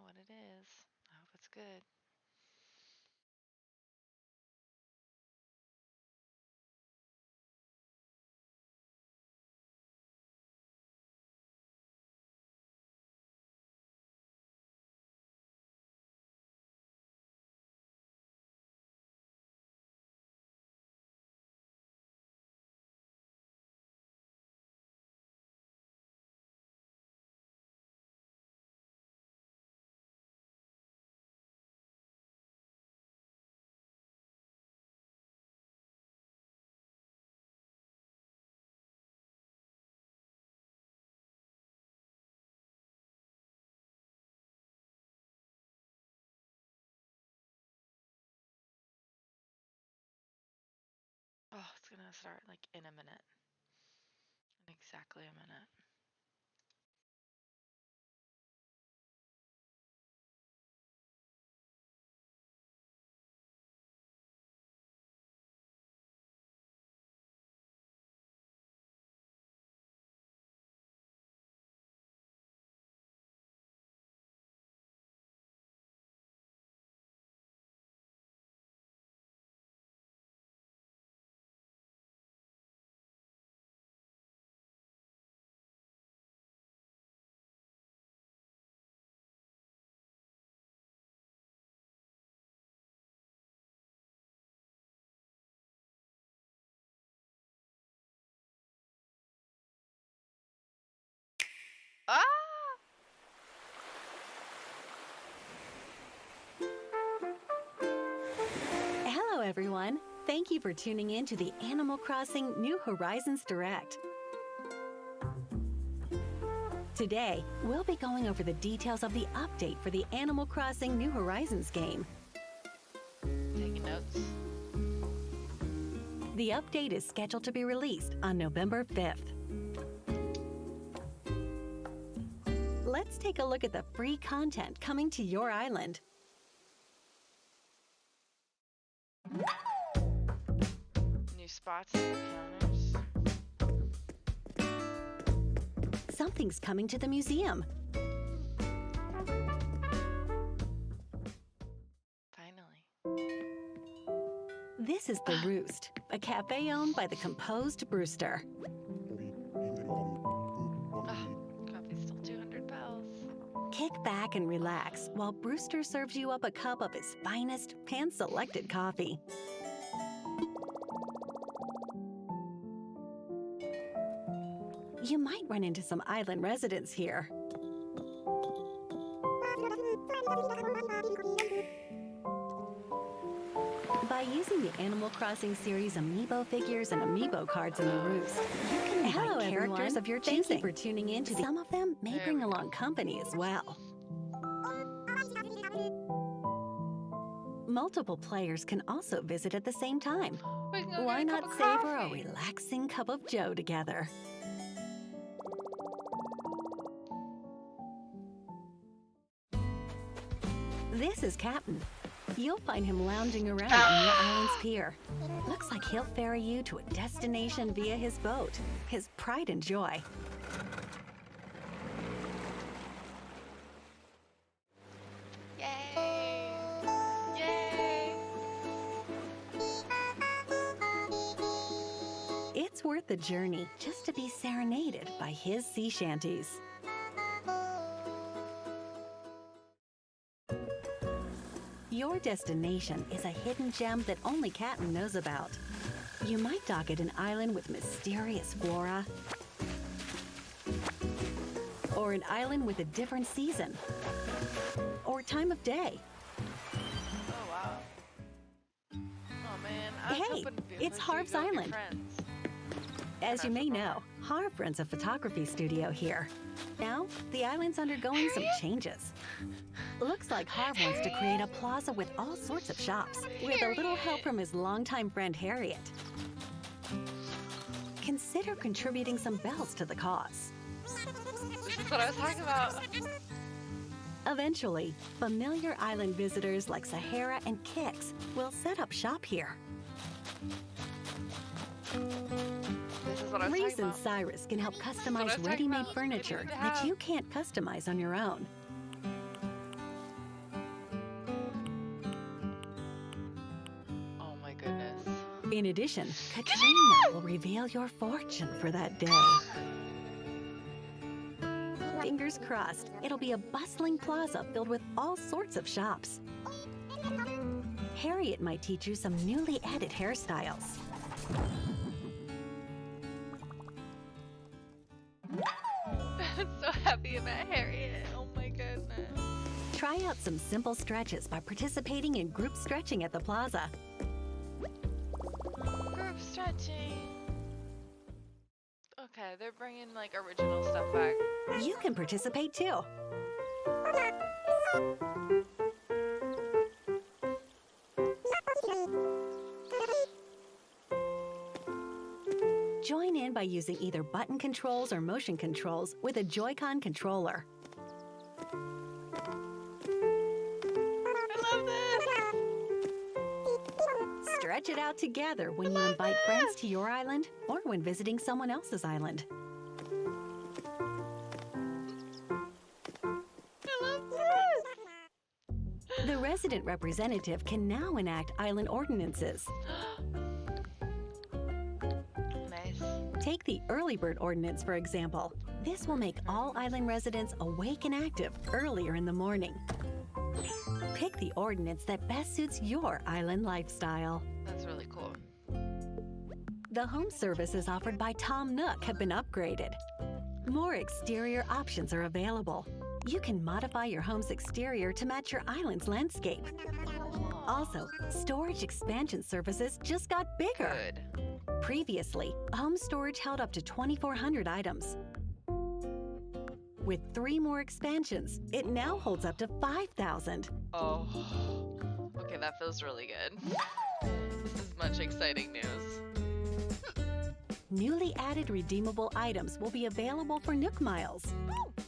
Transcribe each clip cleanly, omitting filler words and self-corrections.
know what it is. I hope it's good. Oh, it's gonna start like in a minute. In exactly a minute. Ah! Hello, everyone. Thank you for tuning in to the Animal Crossing New Horizons Direct. Today, we'll be going over the details of the update for the Animal Crossing New Horizons game. Taking notes. The update is scheduled to be released on November 5th. Let's take a look at the free content coming to your island. New spots and encounters. Something's coming to the museum. Finally. This is The Roost, a cafe owned by the composed Brewster. Coffee's still 200 bells. Kick back and relax while Brewster serves you up a cup of his finest, hand-selected coffee. You might run into some island residents here. By using the Animal Crossing series amiibo figures and amiibo cards in the Roost, you can invite characters of your choosing. Thank you for tuning in to some of them may bring along company as well. Multiple players can also visit at the same time. We can go Why get a cup not of savor a coffee. relaxing cup of joe together? This is Kapp'n. You'll find him lounging around on your island's pier. Looks like he'll ferry you to a destination via his boat, his pride and joy. Yay! Yay! It's worth the journey just to be serenaded by his sea shanties. Your destination is a hidden gem that only Kapp'n knows about. You might dock at an island with mysterious flora, or an island with a different season, or time of day. Oh, wow. Oh, man. I was Hey, hoping to be it's with you Harv's to go with your Island. friends. As you may know, Harv runs a photography studio here. Now, the island's undergoing some changes. Looks like Harv wants to create a plaza with all sorts of shops, with a little help from his longtime friend Harriet. Consider contributing some bells to the cause. This is what I was talking about. Eventually, familiar island visitors like Sahara and Kix will set up shop here. This is what I was Reese talking and about. Cyrus can help what I was customize talking ready-made about. furniture We need to that have. you can't customize on your own. In addition, Katrina will reveal your fortune for that day. Fingers crossed, it'll be a bustling plaza filled with all sorts of shops. Harriet might teach you some newly added hairstyles. I'm so happy about Harriet. Oh my goodness. Try out some simple stretches by participating in group stretching at the plaza. Group stretching. Okay, they're bringing like original stuff back. You can participate too. Join in by using either button controls or motion controls with a Joy-Con controller. I love this! Stretch it out together when you invite friends to your island or when visiting someone else's island. I love this! The resident representative can now enact island ordinances. Nice. Take the early bird ordinance, for example. This will make all island residents awake and active earlier in the morning. Pick the ordinance that best suits your island lifestyle. That's really cool. The home services offered by Tom Nook have been upgraded. More exterior options are available. You can modify your home's exterior to match your island's landscape. Also, storage expansion services just got bigger. Good. Previously, home storage held up to 2,400 items. With 3 more expansions, it now holds up to 5,000. Oh. Okay, that feels really good. This is much exciting news. Newly added redeemable items will be available for Nook Miles.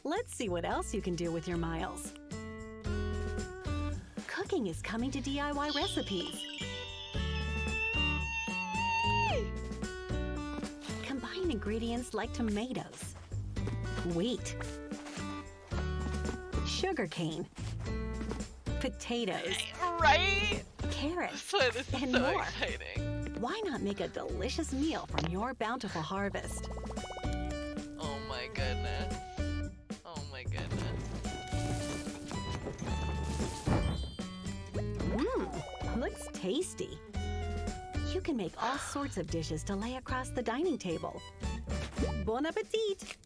Let's see what else you can do with your miles. Cooking is coming to DIY recipes. Combine ingredients like tomatoes, wheat, sugarcane, potatoes, Right? carrots, So this is and so more. exciting. Why not make a delicious meal from your bountiful harvest? Oh my goodness. Oh my goodness. Looks tasty. You can make all sorts of dishes to lay across the dining table. Bon appetit!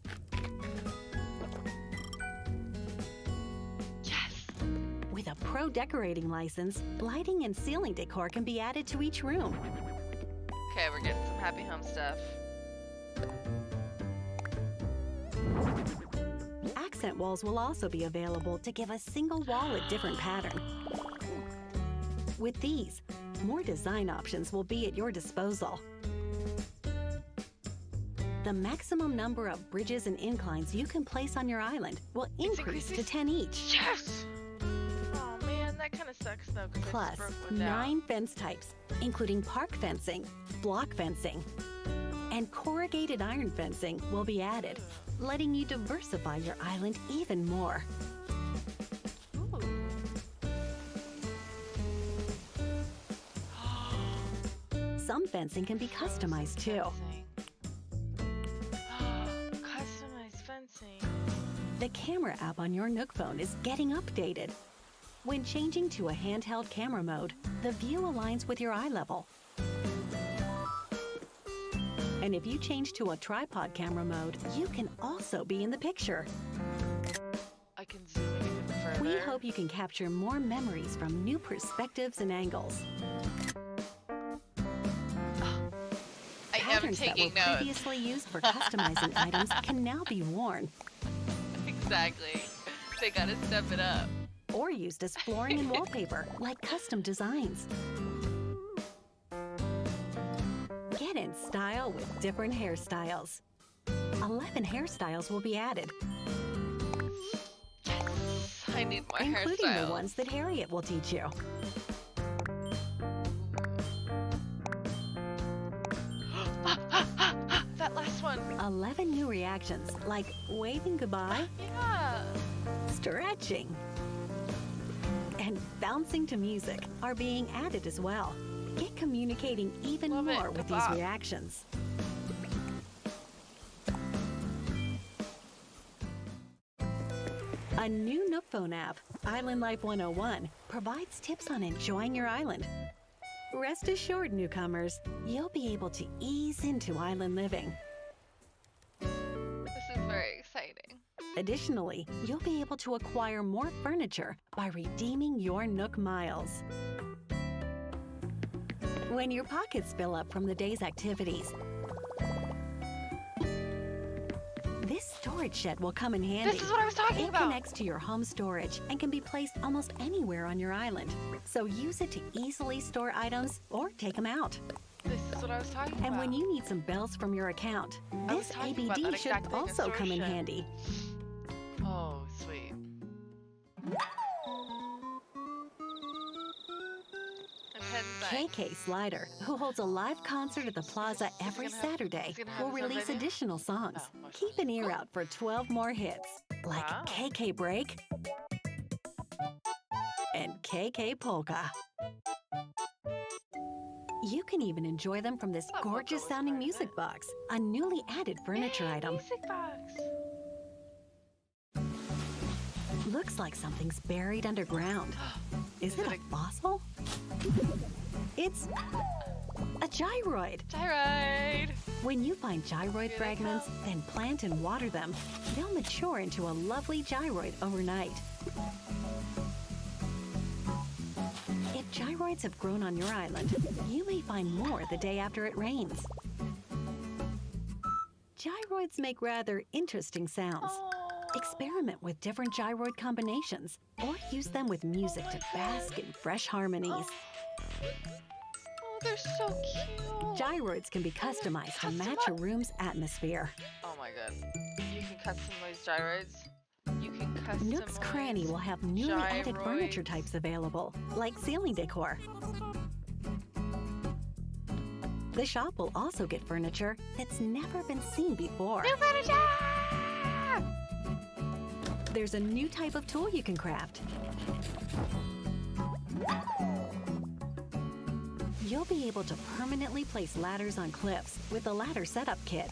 Yes! With a pro decorating license, lighting and ceiling decor can be added to each room. Okay, we're getting some happy home stuff. Accent walls will also be available to give a single wall a different pattern. With these, more design options will be at your disposal. The maximum number of bridges and inclines you can place on your island will increase to 10 each. Yes! Oh man, that kind of sucks though, because I Plus, just broke one down. 9 fence types, including park fencing, block fencing, and corrugated iron fencing will be added, letting you diversify your island even more. Ooh. Some fencing can be customized too. Customized fencing. The camera app on your Nook phone is getting updated. When changing to a handheld camera mode, the view aligns with your eye level. And if you change to a tripod camera mode, you can also be in the picture. I can zoom in even further. We hope you can capture more memories from new perspectives and angles. I am Patterns that were taking notes. previously used for customizing items can now be worn Exactly. They gotta step it up. or used as flooring and wallpaper, like custom designs. Get in style with different hairstyles. 11 hairstyles will be added, Yes! I need more including hairstyles. the ones that Harriet will teach you. That last one. 11 new reactions, like waving goodbye, Yeah. stretching, and bouncing to music, are being added as well. Get communicating even Love it. more with these reactions. A new Nook phone app, Island Life 101, provides tips on enjoying your island. Rest assured, newcomers, you'll be able to ease into island living. This is very exciting. Additionally, you'll be able to acquire more furniture by redeeming your Nook miles. When your pockets fill up from the day's activities, this storage shed will come in handy. This is what I was talking It about. connects to your home storage and can be placed almost anywhere on your island. So use it to easily store items or take them out. This is what I was talking about. And when you need some bells from your account, I was this talking about ABD that should exact thing, a also storage come in shed. handy. Oh, sweet. KK Slider, who holds a live concert at the plaza every Saturday, will release additional songs. Keep an ear out for 12 more hits, like Wow. KK Break and KK Polka. You can even enjoy them from this That polka gorgeous was sounding very music nice. box, a newly added furniture Hey, item. Music box. Looks like something's buried underground. Is it it a fossil? It's a gyroid. Gyroid. When you find gyroid Here they fragments, come. then plant and water them, they'll mature into a lovely gyroid overnight. If gyroids have grown on your island, you may find more the day after it rains. Gyroids make rather interesting sounds. Oh. Experiment with different gyroid combinations or use them with music to bask in fresh harmonies. Oh, they're so cute. Gyroids can be customized to match a room's atmosphere. Oh my god. You can customize gyroids. You can customize. Nook's Cranny will have newly added furniture types available, like ceiling decor. The shop will also get furniture that's never been seen before. New furniture! There's a new type of tool you can craft. You'll be able to permanently place ladders on cliffs with the ladder setup kit.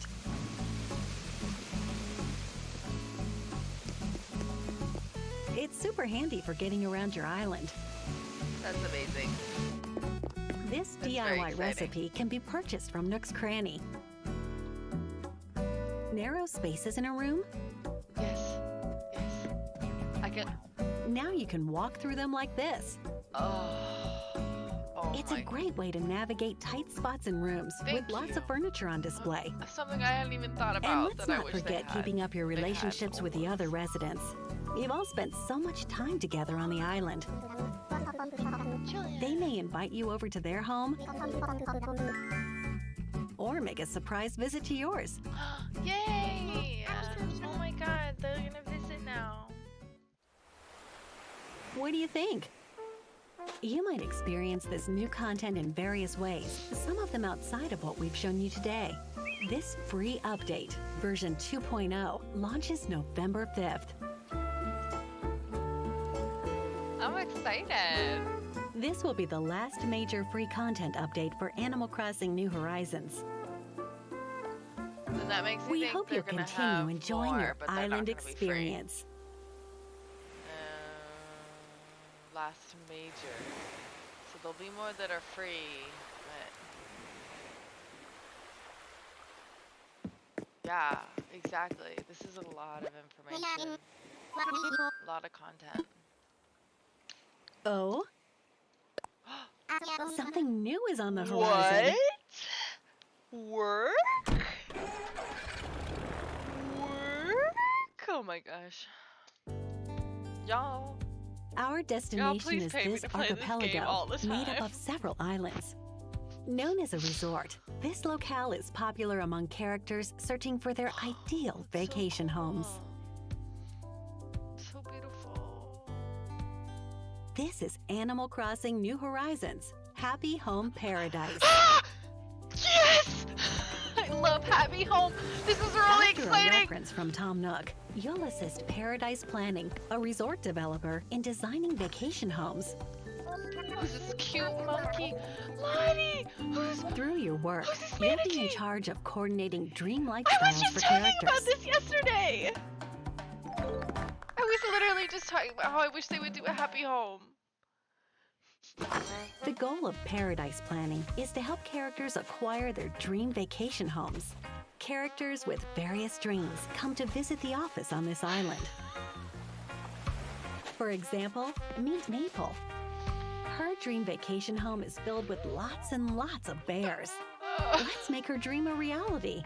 It's super handy for getting around your island. That's amazing. This That's very DIY exciting. recipe can be purchased from Nook's Cranny. Narrow spaces in a room? Yes. Yes. I can. Now you can walk through them like this. Oh. Oh It's a my. great way to navigate tight spots in rooms with Thank lots you. of furniture on display. Something I hadn't even thought about. And let's that I not wish they forget had. keeping up your They had relationships with the almost. other residents. You've all spent so much time together on the island. They may invite you over to their home or make a surprise visit to yours. Yay! Oh my god, they're gonna visit now. What do you think? You might experience this new content in various ways, some of them outside of what we've shown you today. This free update, version 2.0, launches November 5th. I'm excited. This will be the last major free content update for Animal Crossing New Horizons. And that makes me We think hope they're you'll gonna continue have enjoying more, your but they're not island gonna be free. experience. Last major. So there'll be more that are free, but yeah, exactly. This is a lot of information. A lot of content. Oh, something new is on the What? horizon. Work? Work? Oh my gosh. Y'all. Our destination please is pay me this to play this game archipelago all the made up time. of several islands. Known as a resort, this locale is popular among characters searching for their ideal vacation homes. So beautiful. This is Animal Crossing New Horizons, Happy Home Paradise. Yes! I love Happy Home. This is really After a exciting. reference from Tom Nook, you'll assist Paradise Planning, a resort developer, in designing vacation homes. Who's this cute monkey? Lottie! Through your work, Who's this you'll be in mannequin? charge of coordinating dream I was lifestyles just for talking characters. about this yesterday! I was literally just talking about how I wish they would do a happy home. The goal of paradise planning is to help characters acquire their dream vacation homes. Characters with various dreams come to visit the office on this island. For example, meet Maple. Her dream vacation home is filled with lots and lots of bears. Let's make her dream a reality.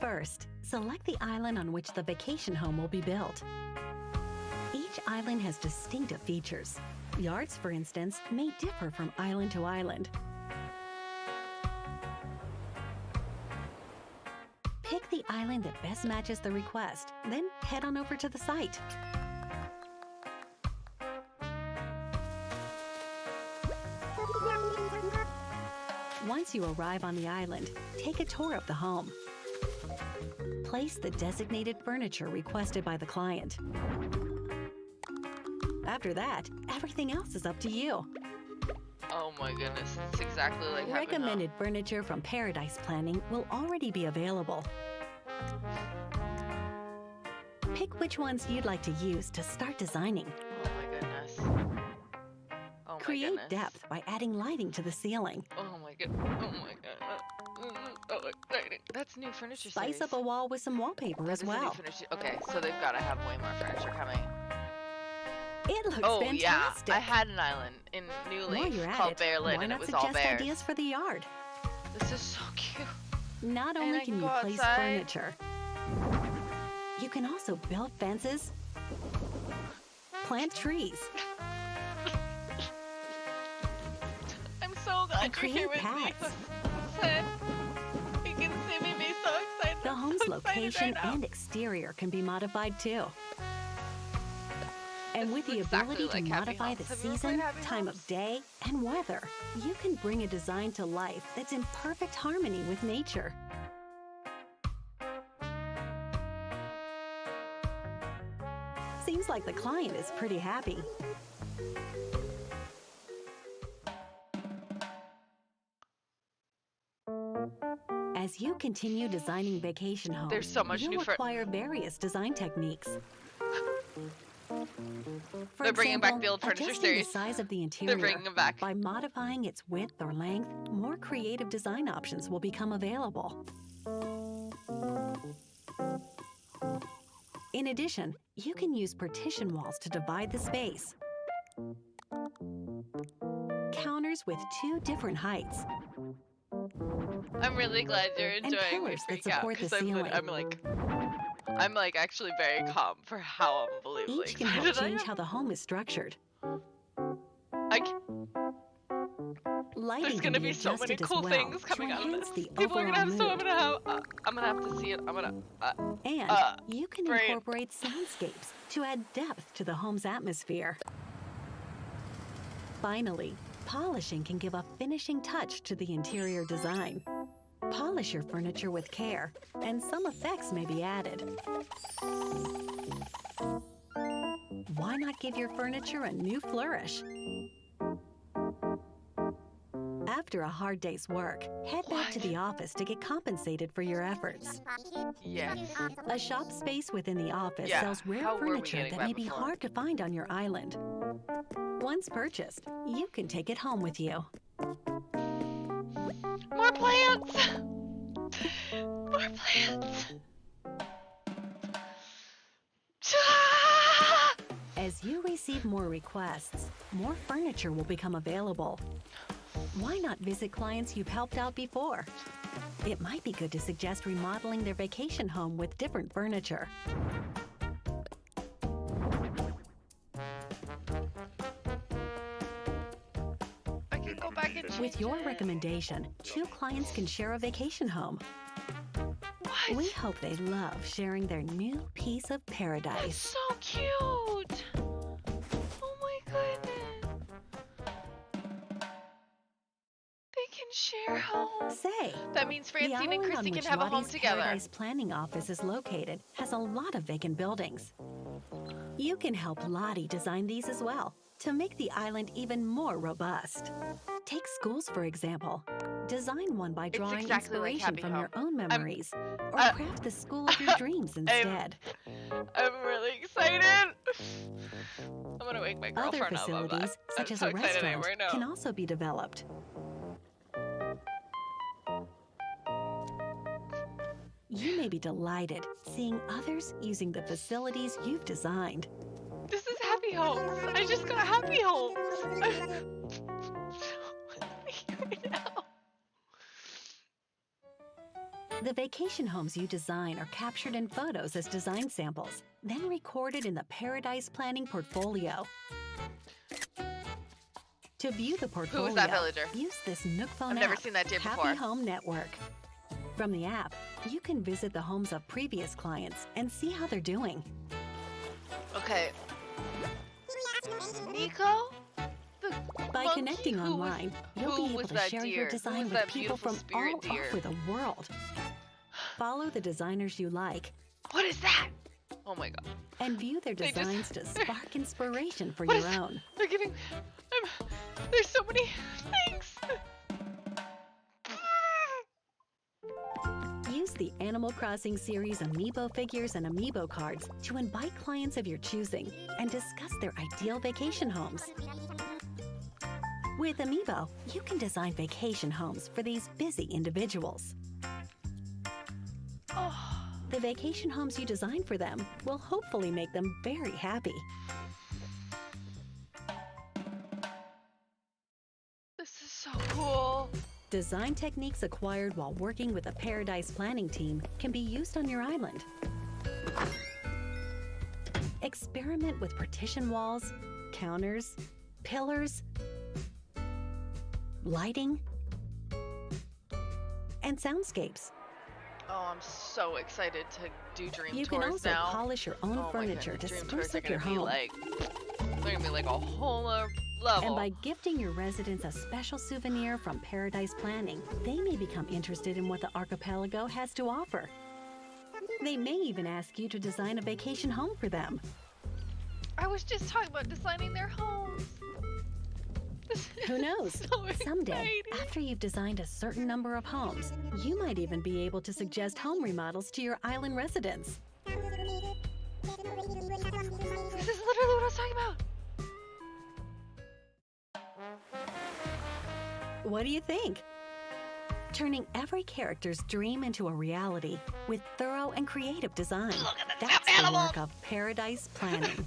First, select the island on which the vacation home will be built. Each island has distinctive features. Yards, for instance, may differ from island to island. Pick the island that best matches the request, then head on over to the site. Once you arrive on the island, take a tour of the home. Place the designated furniture requested by the client. After that, everything else is up to you. Oh my goodness, it's exactly like having Recommended furniture from Paradise Planning will already be available. Pick which ones you'd like to use to start designing. Oh my goodness. Oh my Create goodness. depth by adding lighting to the ceiling. Oh my god. Oh my god. This is so exciting. That's new furniture Spice series. up a wall with some wallpaper as This is new well. furniture. Okay, so they've got to have way more furniture coming. It looks Oh fantastic. yeah, I had an island in New While Leaf you're at called it, Bearland, why and it not was all suggest bears. ideas for the yard? This is so cute. Not And only I can can you go place outside. furniture, you can also build fences, plant trees, I'm so glad and you're here create with me. paths. Son, you can see me be so excited. The I'm home's so excited location right now. and exterior can be modified too. And with the This is exactly ability to like Happy modify Homes. the Have you ever season, played Happy time Homes? of day, and weather, you can bring a design to life that's in perfect harmony with nature. Seems like the client is pretty happy. As you continue designing vacation homes, There's so much you'll new acquire various design techniques. For They're bringing back example, the old furniture adjusting series. the size of the interior bringing them back. by modifying its width or length, more creative design options will become available. In addition, you can use partition walls to divide the space. Counters with 2 different heights. I'm really glad you're And enjoying me pillars that freak out support the because ceiling. I'm like actually very calm for how unbelievably Each can help excited I change am. how the home is structured. I c- Lighting There's can gonna be be so many adjusted as cool well things to coming out of enhance this. the People are gonna overall have so mood. I'm gonna have to see it. And you can brain. incorporate soundscapes to add depth to the home's atmosphere. Finally, polishing can give a finishing touch to the interior design. Polish your furniture with care, and some effects may be added. Why not give your furniture a new flourish? After a hard day's work, head back to the office to get compensated for your efforts. Yes. A shop space within the office Yeah, sells rare how were we furniture getting that that may be before? hard to find on your island. Once purchased, you can take it home with you. More plants! More plants! As you receive more requests, more furniture will become available. Why not visit clients you've helped out before? It might be good to suggest remodeling their vacation home with different furniture. I can go back and With change your it. recommendation, 2 clients can share a vacation home. What? We hope they love sharing their new piece of That's paradise. so cute! Oh my goodness! They can share homes. Say, That means the Francine and island on Christy can which have a home Lottie's together. Paradise Planning Office is located has a lot of vacant buildings. You can help Lottie design these as well. to make the island even more robust. Take schools, for example. Design one by drawing exactly like inspiration Happy from Home. your own memories, or uh, craft the school of your dreams instead. I'm really excited. I'm gonna wake my Other girlfriend up on that. facilities, such I'm as so a excited I am restaurant, right now. can also be developed. You may be delighted seeing others using the facilities you've designed. This is Happy Homes. I just got Happy Homes. Right now. The vacation homes you design are captured in photos as design samples, then recorded in the Paradise Planning portfolio. To view the portfolio, Who was that villager? use this Nook phone I've never app, seen that deer Happy before. Home Network. From the app, you can visit the homes of previous clients and see how they're doing. Okay. Nico? By connecting online, you'll be able to share your design with people from all over the world. Follow the designers you like. What is that? Oh my god. And view their designs to spark inspiration for What your is- own. They're giving... there's so many things. Use the Animal Crossing series amiibo figures and amiibo cards to invite clients of your choosing and discuss their ideal vacation homes. With Amiibo, you can design vacation homes for these busy individuals. Oh, The vacation homes you design for them will hopefully make them very happy. this is so cool. Design techniques acquired while working with a Paradise Planning team can be used on your island. Experiment with partition walls, counters, pillars, lighting, and soundscapes. Oh, I'm so excited to do dream You tours can also now. polish your own Oh my furniture goodness, to dream tours spruce are up your gonna be home. like, they're gonna be like a whole other level. And by gifting your residents a special souvenir from Paradise Planning, they may become interested in what the archipelago has to offer. They may even ask you to design a vacation home for them. I was just talking about designing their homes. Who knows? So Someday, exciting. after you've designed a certain number of homes, you might even be able to suggest home remodels to your island residents. This is literally what I was talking about. What do you think? Turning every character's dream into a reality with thorough and creative design. Look at the That's stuffed the animals. work of Paradise Planning.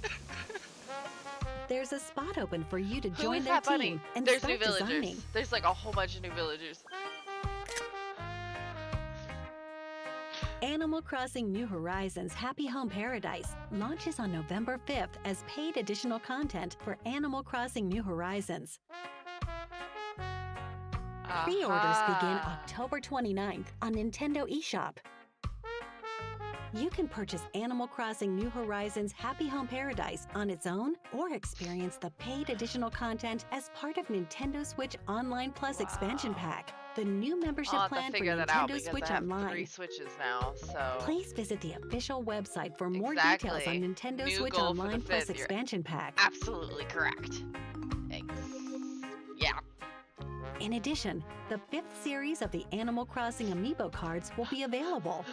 There's a spot open for you to Who join is their that bunny? team and There's start new villagers. designing. There's like a whole bunch of new villagers. Animal Crossing New Horizons Happy Home Paradise launches on November 5th as paid additional content for Animal Crossing New Horizons. Pre-orders begin Aha. October 29th on Nintendo eShop. You can purchase Animal Crossing New Horizons Happy Home Paradise on its own or experience the paid additional content as part of Nintendo Switch Online Plus expansion pack, the new membership I'll have to plan for figure that out Nintendo because Switch I have Online. 3 Switches now, so... Please visit the official website for more Exactly. details on Nintendo New Switch goal for the Online Plus 5th. You're expansion pack. Absolutely correct. Thanks. Yeah. In addition, the 5th series of the Animal Crossing Amiibo cards will be available.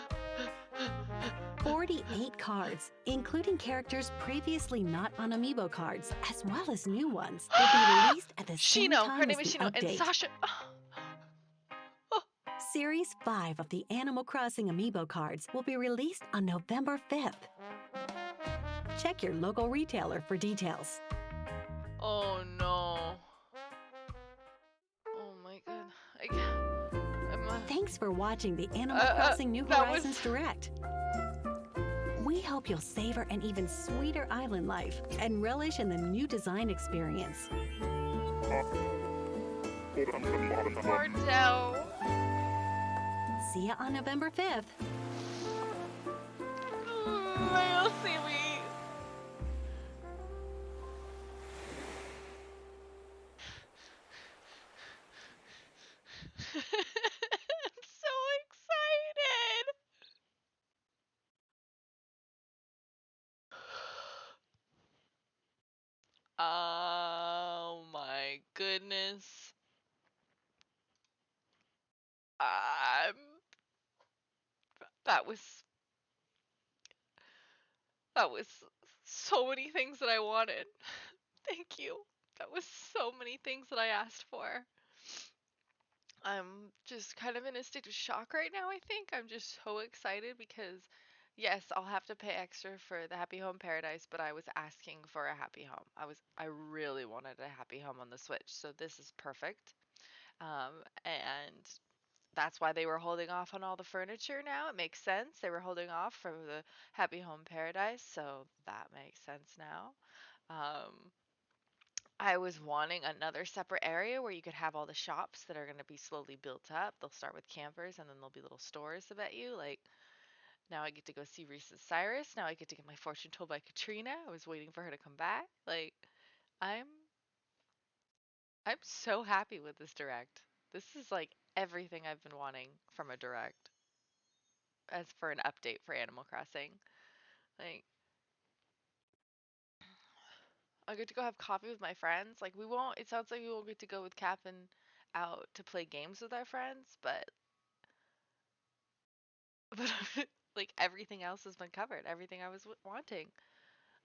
48 cards, including characters previously not on Amiibo cards, as well as new ones, will be released at the same Shino. time Her name as is the Shino. And update. Sasha. Series 5 of the Animal Crossing Amiibo cards will be released on November 5th. Check your local retailer for details. Oh no. Oh my god. Thanks for watching the Animal Crossing New that was- Horizons Direct. We hope you'll savor an even sweeter island life and relish in the new design experience. Martel. See ya on November 5th. Little seaweed. I'm so excited. goodness. Um, that was so many things that I wanted. Thank you. That was so many things that I asked for. I'm just kind of in a state of shock right now, I think. I'm just so excited because, yes, I'll have to pay extra for the Happy Home Paradise, but I was asking for a happy home. I really wanted a happy home on the Switch, so this is perfect. And that's why they were holding off on all the furniture now. It makes sense. They were holding off for the Happy Home Paradise, so that makes sense now. Um, I was wanting another separate area where you could have all the shops that are going to be slowly built up. They'll start with campers and then there'll be little stores, I bet you. Like, now I get to go see Reese's Cyrus. Now I get to get my fortune told by Katrina. I was waiting for her to come back. Like, I'm I'm so happy with this direct. This is like everything I've been wanting from a direct as for an update for Animal Crossing. Like, I get to go have coffee with my friends. Like, we won't, it sounds like we won't get to go with Kapp'n out to play games with our friends, but like everything else has been covered. Everything I was wanting.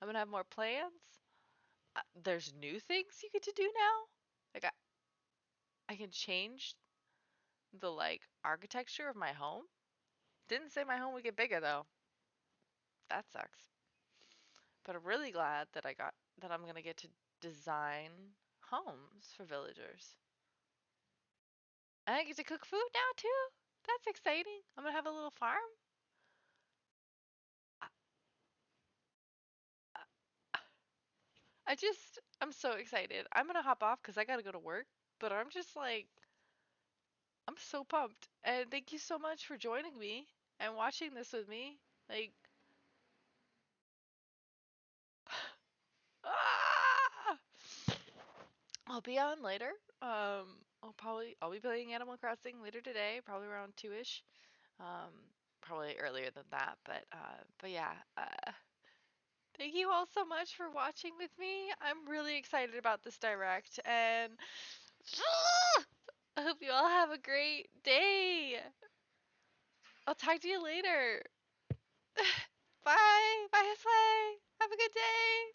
I'm gonna have more plans. There's new things you get to do now. Like I can change the like architecture of my home. Didn't say my home would get bigger though. That sucks. But I'm really glad that I'm gonna get to design homes for villagers. And I get to cook food now too. That's exciting. I'm gonna have a little farm. I, I'm so excited. I'm gonna hop off because I gotta go to work. But I'm just like, I'm so pumped. And thank you so much for joining me and watching this with me. Like, ah! I'll be on later. I'll be playing Animal Crossing later today, probably around 2ish. Um, probably earlier than that, but yeah. Thank you all so much for watching with me. I'm really excited about this direct, and I hope you all have a great day. I'll talk to you later. Bye. Bye, Slay. Have a good day.